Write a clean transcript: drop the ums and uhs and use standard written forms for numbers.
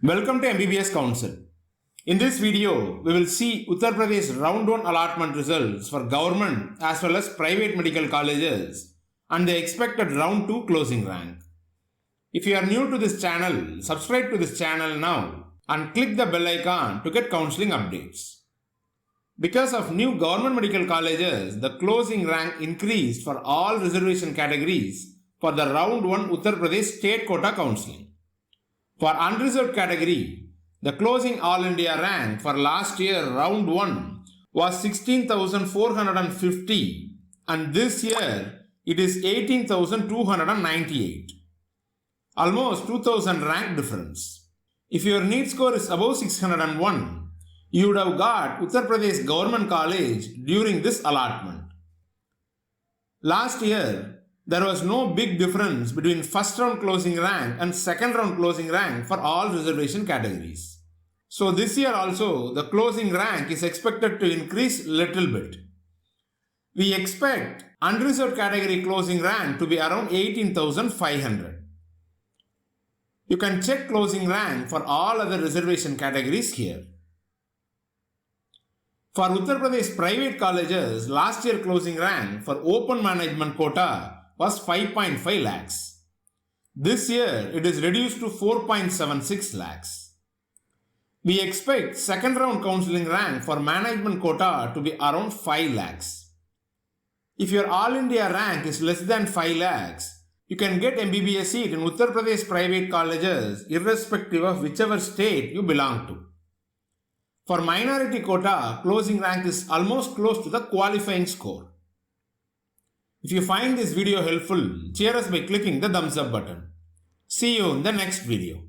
Welcome to MBBSCouncil. In this video, we will see Uttar Pradesh Round-1 allotment results for government as well as private medical colleges and the expected Round-2 closing rank. If you are new to this channel, subscribe to this channel now and click the bell icon to get counseling updates. Because of new government medical colleges, the closing rank increased for all reservation categories for the Round-1 Uttar Pradesh state quota counselling. For unreserved category, the closing All India rank for last year Round 1 was 16,450 and this year it is 18,298. Almost 2,000 rank difference. If your NEET score is above 601, you would have got Uttar Pradesh Government College during this allotment. Last year, there was no big difference between first round closing rank and second round closing rank for all reservation categories. So this year also, the closing rank is expected to increase little bit. We expect unreserved category closing rank to be around 18,500. You can check closing rank for all other reservation categories here. For Uttar Pradesh private colleges, last year closing rank for open management quota was 5.5 lakhs. This year, it is reduced to 4.76 lakhs. We expect second round counselling rank for management quota to be around 5 lakhs. If your All India rank is less than 5 lakhs, you can get MBBS seat in Uttar Pradesh private colleges irrespective of whichever state you belong to. For minority quota, closing rank is almost close to the qualifying score. If you find this video helpful, cheer us by clicking the thumbs up button. See you in the next video.